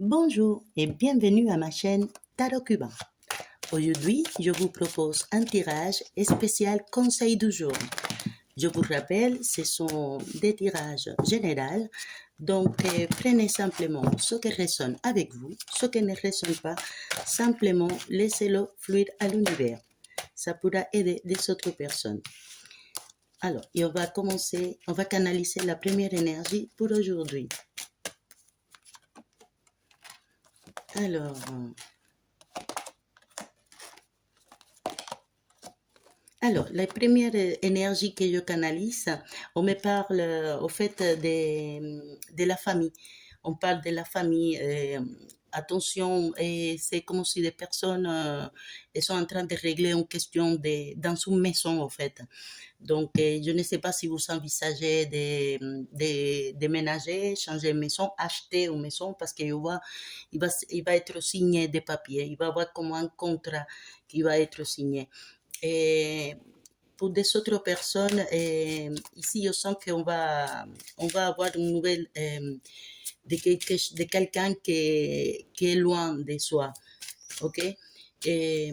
Bonjour et bienvenue à ma chaîne Tarot Cubain. Aujourd'hui, je vous propose un tirage spécial conseil du jour. Je vous rappelle, ce sont des tirages généraux, donc prenez simplement ce qui résonne avec vous, ce qui ne résonne pas, simplement laissez-le fluire à l'univers. Ça pourra aider des autres personnes. Alors, et on va commencer, on va canaliser la première énergie pour aujourd'hui. Alors, la première énergie que je canalise, on me parle au fait de la famille. On parle de la famille. Attention, c'est comme si des personnes elles sont en train de régler une question dans une maison, en fait. Donc, je ne sais pas si vous envisagez de déménager, changer de maison, acheter une maison, parce qu'il va être signé des papiers. Il va y avoir comme un contrat qui va être signé. Et pour des autres personnes, ici, je sens qu'on on va avoir une nouvelle de quelqu'un qui est loin de soi. OK? Et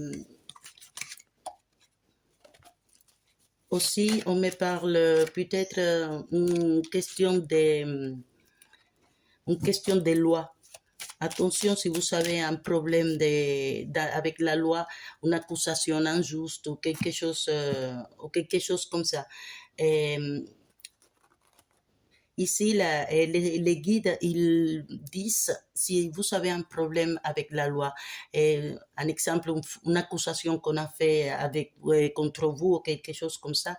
aussi, on me parle peut-être une question de loi. Attention, si vous avez un problème avec la loi, une accusation injuste ou quelque chose comme ça. Ici, les guides, ils disent, si vous avez un problème avec la loi, un exemple, une accusation qu'on a fait contre vous ou quelque chose comme ça,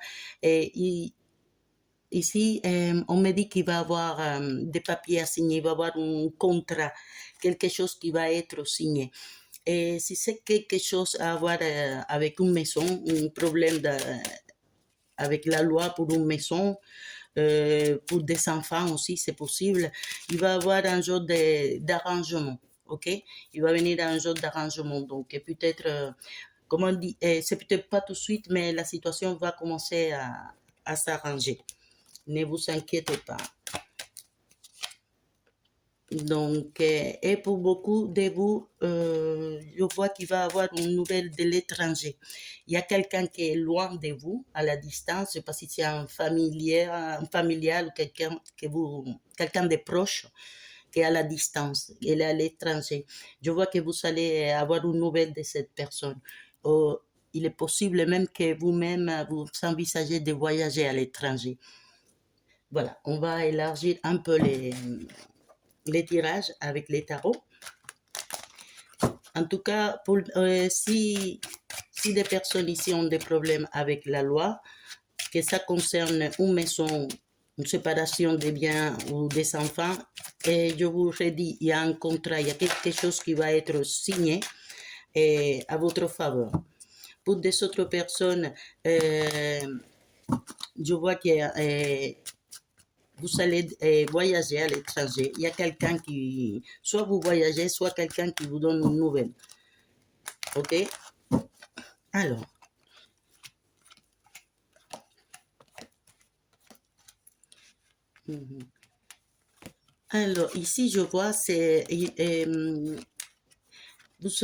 ici, on me dit qu'il va y avoir des papiers à signer, il va y avoir un contrat, quelque chose qui va être signé. Et si c'est quelque chose à voir avec une maison, un problème avec la loi pour une maison, pour des enfants aussi, c'est possible, il va y avoir un genre d'arrangement, ok? Il va venir un genre d'arrangement, donc peut-être, comme on dit, c'est peut-être pas tout de suite, mais la situation va commencer à s'arranger. Ne vous inquiétez pas. Donc, et pour beaucoup de vous, je vois qu'il va y avoir une nouvelle de l'étranger. Il y a quelqu'un qui est loin de vous, à la distance, je ne sais pas si c'est un familial ou quelqu'un de proche qui est à la distance, il est à l'étranger. Je vois que vous allez avoir une nouvelle de cette personne. Il est possible même que vous-même, vous envisagez de voyager à l'étranger. Voilà, on va élargir un peu les tirages avec les tarots. En tout cas, si des personnes ici ont des problèmes avec la loi, que ça concerne une maison, une séparation des biens ou des enfants, et je vous redis, il y a un contrat, il y a quelque chose qui va être signé à votre faveur. Pour des autres personnes, je vois qu'il y a vous allez voyager à l'étranger. Il y a quelqu'un qui, soit vous voyagez, soit quelqu'un qui vous donne une nouvelle. OK? Alors. Alors, ici, je vois,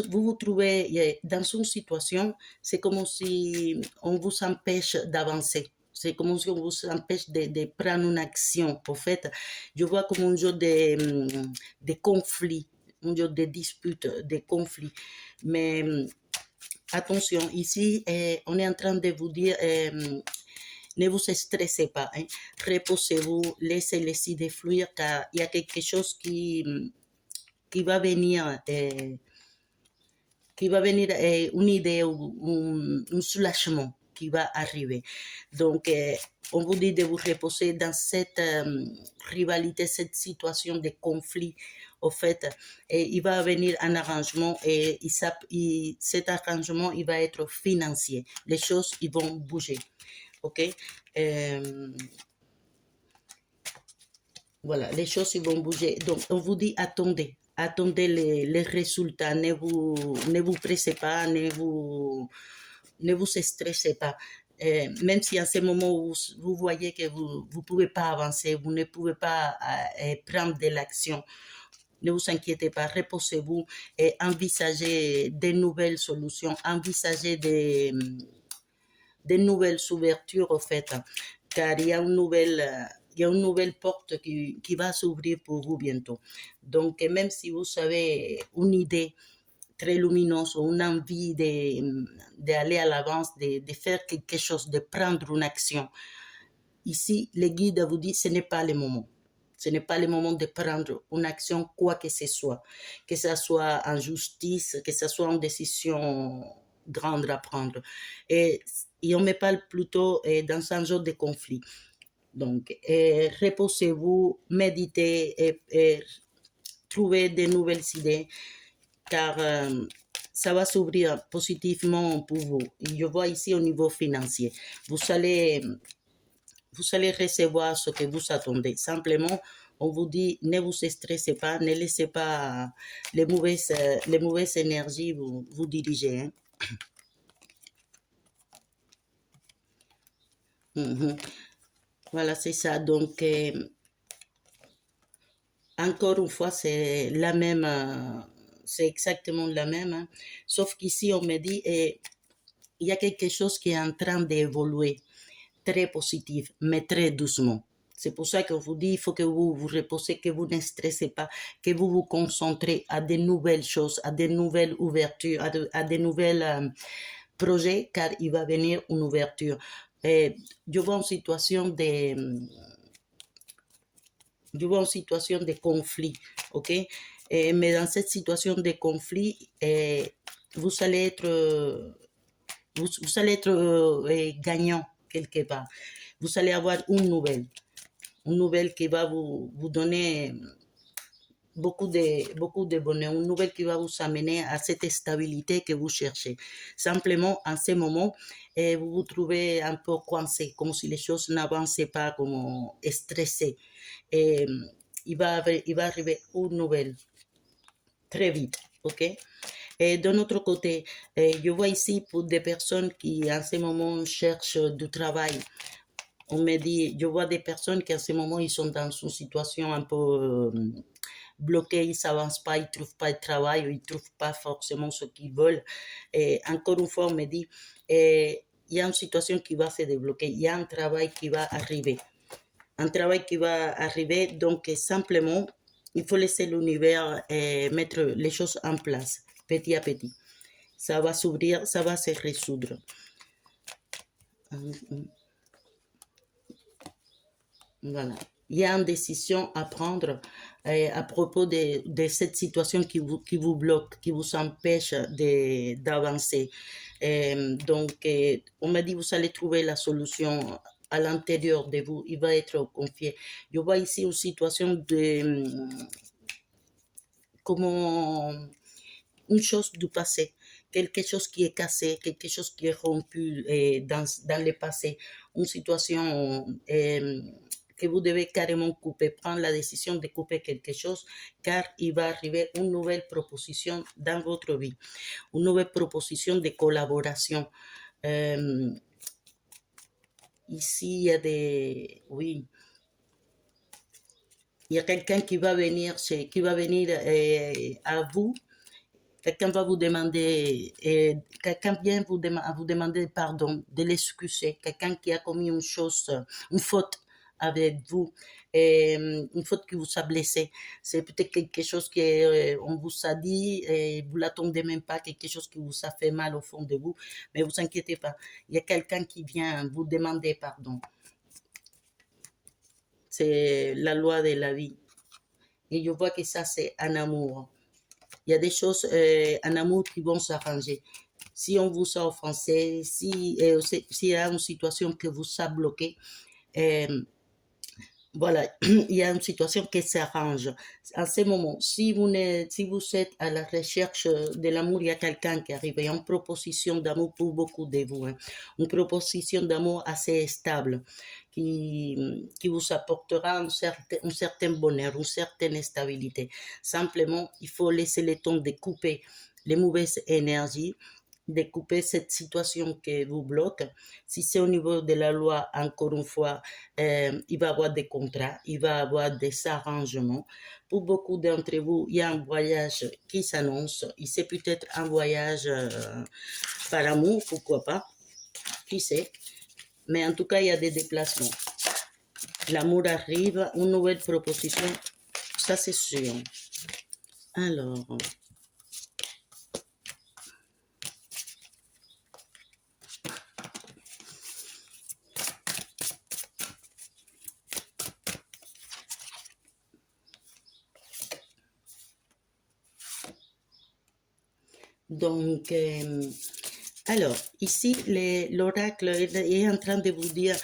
vous vous trouvez dans une situation, c'est comme si on vous empêche d'avancer. C'est comme si on vous empêche de prendre une action. En fait, je vois comme un genre de conflit, un genre de dispute, de conflit. Mais attention, ici, on est en train de vous dire, ne vous stressez pas, hein. Reposez-vous, laissez les idées fluir, car il y a quelque chose qui va venir, une idée ou un soulagement qui va arriver. Donc, on vous dit de vous reposer dans cette rivalité, cette situation de conflit. Au fait, il va venir un arrangement et cet arrangement, il va être financier. Les choses, ils vont bouger. OK? Voilà, les choses, ils vont bouger. Donc, on vous dit, attendez les résultats, ne vous pressez pas, ne vous stressez pas. Même si à ce moment où vous voyez que vous ne pouvez pas avancer, vous ne pouvez pas prendre de l'action, ne vous inquiétez pas, reposez-vous et envisagez des nouvelles solutions, envisagez des nouvelles ouvertures, au fait, car il y a une nouvelle porte qui va s'ouvrir pour vous bientôt. Donc, même si vous avez une idée très lumineuse ou une envie d'aller à l'avance, de faire quelque chose, de prendre une action, ici, le guide vous dit ce n'est pas le moment. Ce n'est pas le moment de prendre une action, quoi que ce soit en justice, que ce soit en décision grande à prendre. Et on me parle plutôt dans un genre de conflit. Donc, reposez-vous, méditez et trouvez de nouvelles idées, car ça va s'ouvrir positivement pour vous. Je vois ici au niveau financier. Vous allez recevoir ce que vous attendez. Simplement, on vous dit, ne vous stressez pas, ne laissez pas les mauvaises énergies vous diriger. Hein. Voilà, c'est ça. Donc, encore une fois, c'est la même, c'est exactement la même. Hein. Sauf qu'ici, on me dit, il y a quelque chose qui est en train d'évoluer, très positif, mais très doucement. C'est pour ça qu'on vous dit, il faut que vous vous reposez, que vous ne stressez pas, que vous vous concentrez à de nouvelles choses, à de nouvelles ouvertures, à de nouvelles projets, car il va venir une ouverture. Je vois une situation de conflit, ok? Mais dans cette situation de conflit, vous allez être gagnant quelque part. Vous allez avoir une nouvelle qui va vous donner beaucoup de bonheur, une nouvelle qui va vous amener à cette stabilité que vous cherchez. Simplement, en ce moment, vous vous trouvez un peu coincé, comme si les choses n'avançaient pas, comme stressé. Et il va arriver une nouvelle très vite, ok? Et d'un autre côté, je vois ici pour des personnes qui en ce moment cherchent du travail. On me dit, je vois des personnes qui en ce moment ils sont dans une situation un peu bloquée, ils s'avancent pas, ils trouvent pas de travail, ils trouvent pas forcément ce qu'ils veulent. Et encore une fois, on me dit, il y a une situation qui va se débloquer, il y a un travail qui va arriver. Un travail qui va arriver, donc simplement, il faut laisser l'univers mettre les choses en place, petit à petit. Ça va s'ouvrir, ça va se résoudre. Voilà. Il y a une décision à prendre à propos de cette situation qui vous bloque, qui vous empêche d'avancer. Donc, on m'a dit, vous allez trouver la solution à l'intérieur de vous. Il va être confié. Je vois ici une situation de comment une chose du passé, quelque chose qui est cassé, quelque chose qui est rompu dans le passé, une situation que vous devez carrément couper, prendre la décision de couper quelque chose, car il va arriver une nouvelle proposition dans votre vie, une nouvelle proposition de collaboration. Ici, il y a oui, il y a quelqu'un qui va venir, à vous. Quelqu'un va vous demander, quelqu'un vient vous demander pardon, de l'excuser. Quelqu'un qui a commis une faute avec vous, une faute qui vous a blessé. C'est peut-être quelque chose qu'on vous a dit et vous l'attendez même pas, quelque chose qui vous a fait mal au fond de vous. Mais vous inquiétez pas, il y a quelqu'un qui vient vous demander pardon. C'est la loi de la vie. Et je vois que ça, c'est un amour. Il y a des choses en amour qui vont s'arranger. Si on vous a offensé, s'il y a une situation que vous a bloqué, voilà, il y a une situation qui s'arrange. En ce moment, si vous êtes à la recherche de l'amour, il y a quelqu'un qui arrive. Il y a une proposition d'amour pour beaucoup de vous. Hein. Une proposition d'amour assez stable qui vous apportera un certain bonheur, une certaine stabilité. Simplement, il faut laisser le temps de couper les mauvaises énergies de couper cette situation qui vous bloque. Si c'est au niveau de la loi, encore une fois, il va y avoir des contrats, il va y avoir des arrangements. Pour beaucoup d'entre vous, il y a un voyage qui s'annonce. Il c'est peut-être un voyage par amour, pourquoi pas, qui sait. Mais en tout cas, il y a des déplacements. L'amour arrive, une nouvelle proposition, ça c'est sûr. Alors, donc, alors, ici, l'oracle est en train de vous dire,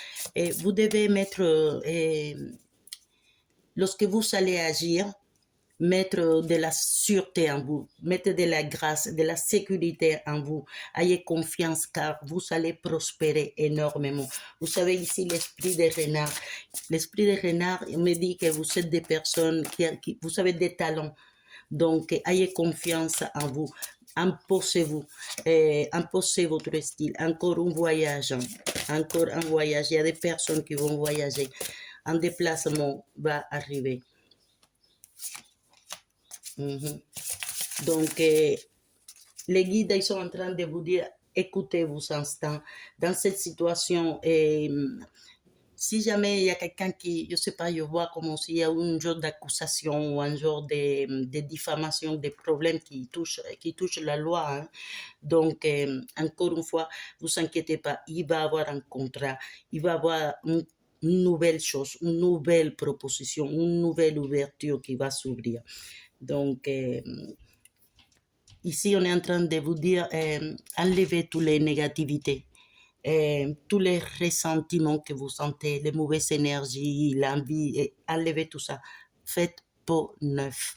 vous devez mettre, lorsque vous allez agir, mettre de la sûreté en vous, mettre de la grâce, de la sécurité en vous. Ayez confiance car vous allez prospérer énormément. Vous savez ici l'esprit de renard. L'esprit de renard me dit que vous êtes des personnes qui vous avez des talents. Donc, ayez confiance en vous. Imposez-vous, imposez votre style. Encore un voyage, encore un voyage. Il y a des personnes qui vont voyager. Un déplacement va arriver. Donc, les guides, ils sont en train de vous dire, écoutez vos instants. Dans cette situation, si jamais il y a quelqu'un qui, je ne sais pas, je vois comme s'il y a un genre d'accusation ou un genre de diffamation, des problèmes qui touchent la loi. Hein. Donc, encore une fois, ne vous inquiétez pas, il va y avoir un contrat, il va y avoir une nouvelle chose, une nouvelle proposition, une nouvelle ouverture qui va s'ouvrir. Donc, ici, on est en train de vous dire, enlevez toutes les négativités, tous les ressentiments que vous sentez, les mauvaises énergies, l'envie, enlevez tout ça. Faites peau neuf.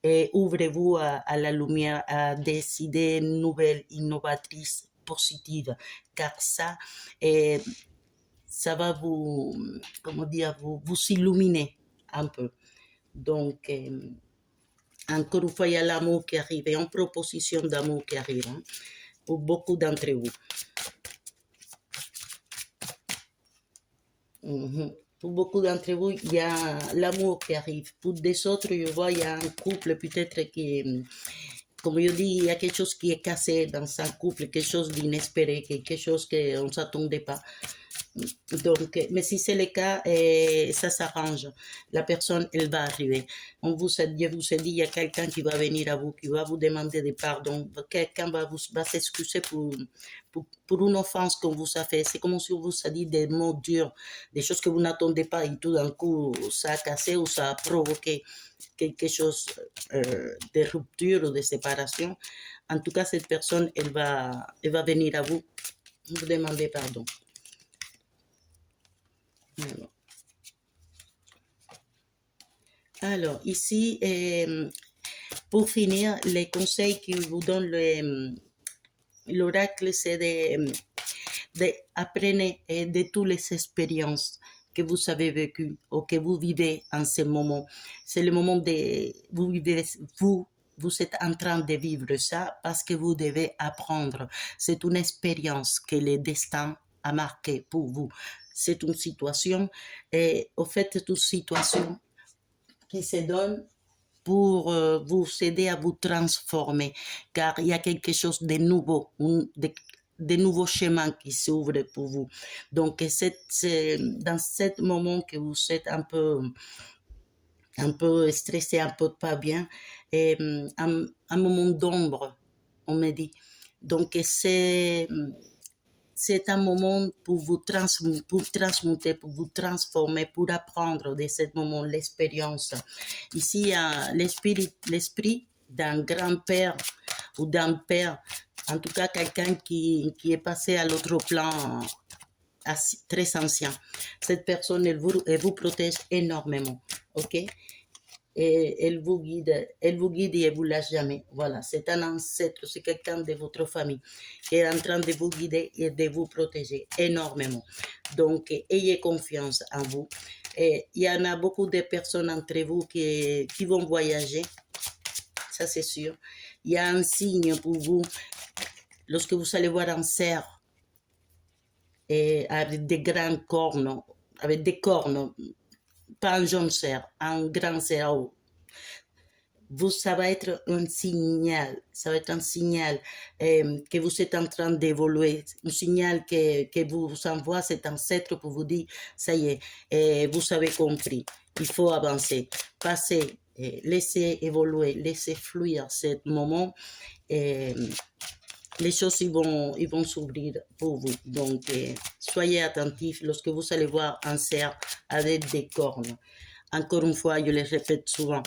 Et ouvrez-vous à la lumière, à des idées nouvelles, innovatrices, positives, car ça, ça va vous, comment dire, vous illuminer un peu. Donc, encore une fois, il y a l'amour qui arrive, et une proposition d'amour qui arrive hein, pour beaucoup d'entre vous. Pour beaucoup d'entre vous, il y a l'amour qui arrive. Pour des autres, je vois, il y a un couple peut-être qui, comme je dis, il y a quelque chose qui est cassé dans un couple, quelque chose d'inespéré, quelque chose qu'on ne s'attendait pas. Donc, mais si c'est le cas, ça s'arrange. La personne, elle va arriver. Je vous ai dit, il y a quelqu'un qui va venir à vous, qui va vous demander de pardon. Quelqu'un va s'excuser pour une offense qu'on vous a fait. C'est comme si on vous a dit des mots durs, des choses que vous n'attendez pas et tout d'un coup, ça a cassé ou ça a provoqué quelque chose de rupture ou de séparation. En tout cas, cette personne, elle va venir à vous demander pardon. Alors, ici, pour finir, les conseils que vous donne l'oracle, c'est d'apprendre de toutes les expériences que vous avez vécues ou que vous vivez en ce moment. C'est le moment de vous êtes en train de vivre ça parce que vous devez apprendre. C'est une expérience que le destin a marqué pour vous. C'est une situation, et au fait, c'est une situation qui se donne pour vous aider à vous transformer, car il y a quelque chose de nouveau, de nouveaux chemins qui s'ouvrent pour vous. Donc, c'est dans ce moment que vous êtes un peu stressé, un peu pas bien, et un moment d'ombre, on me dit. Donc, c'est un moment pour vous transmuter, pour vous transformer, pour apprendre de ce moment l'expérience. Ici, il y a l'esprit d'un grand-père ou d'un père, en tout cas quelqu'un qui est passé à l'autre plan, très ancien. Cette personne, elle vous protège énormément, ok? Et elle vous guide et elle vous lâche jamais. Voilà, c'est un ancêtre, c'est quelqu'un de votre famille qui est en train de vous guider et de vous protéger énormément. Donc, ayez confiance en vous. Et il y en a beaucoup de personnes entre vous qui vont voyager, ça c'est sûr. Il y a un signe pour vous. lorsque vous allez voir un cerf avec des grandes cornes, avec des cornes, pas un jeune cerf, un grand cerf, ça va être un signal, ça va être un signal que vous êtes en train d'évoluer, un signal que vous envoie cet ancêtre pour vous dire, ça y est, vous avez compris, il faut avancer, passer, laisser évoluer, laisser fluir ce moment, les choses ils vont s'ouvrir pour vous. Donc, soyez attentifs lorsque vous allez voir un cerf avec des cornes. Encore une fois, je le répète souvent,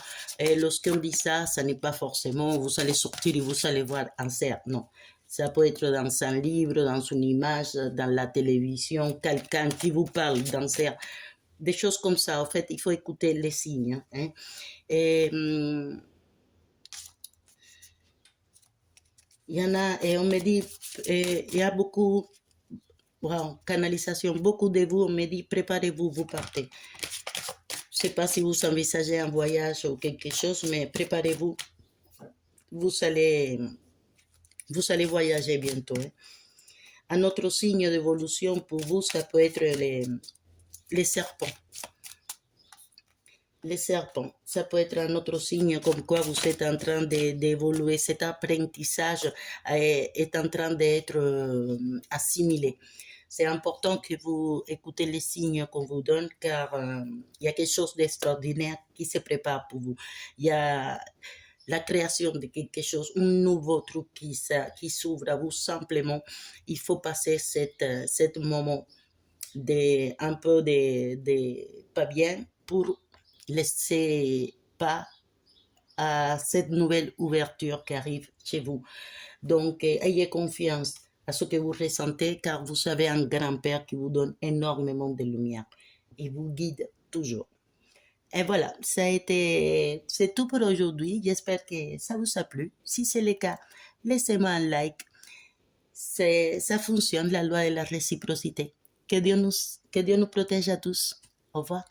lorsqu'on dit ça, ça n'est pas forcément vous allez sortir et vous allez voir un cerf. Non, ça peut être dans un livre, dans une image, dans la télévision, quelqu'un qui vous parle d'un cerf. Des choses comme ça, en fait, il faut écouter les signes. Hein. Et, il y en a, et on me dit, il y a beaucoup, wow, canalisation, beaucoup de vous, on me dit, préparez-vous, vous partez. Je ne sais pas si vous envisagez un voyage ou quelque chose, mais préparez-vous. Vous allez voyager bientôt. Hein. Un autre signe d'évolution pour vous, ça peut être les serpents. Les serpents, ça peut être un autre signe comme quoi vous êtes en train d'évoluer. Cet apprentissage est en train d'être assimilé. C'est important que vous écoutez les signes qu'on vous donne car il y a quelque chose d'extraordinaire qui se prépare pour vous. Il y a la création de quelque chose, un nouveau truc qui s'ouvre à vous simplement. Il faut passer cet moment un peu de pas bien pour laisser pas à cette nouvelle ouverture qui arrive chez vous. Donc, ayez confiance à ce que vous ressentez car vous avez un grand-père qui vous donne énormément de lumière et vous guide toujours. Et voilà, c'est tout pour aujourd'hui. J'espère que ça vous a plu. Si c'est le cas, laissez-moi un like. Ça fonctionne, la loi de la réciprocité. Que Dieu nous protège à tous. Au revoir.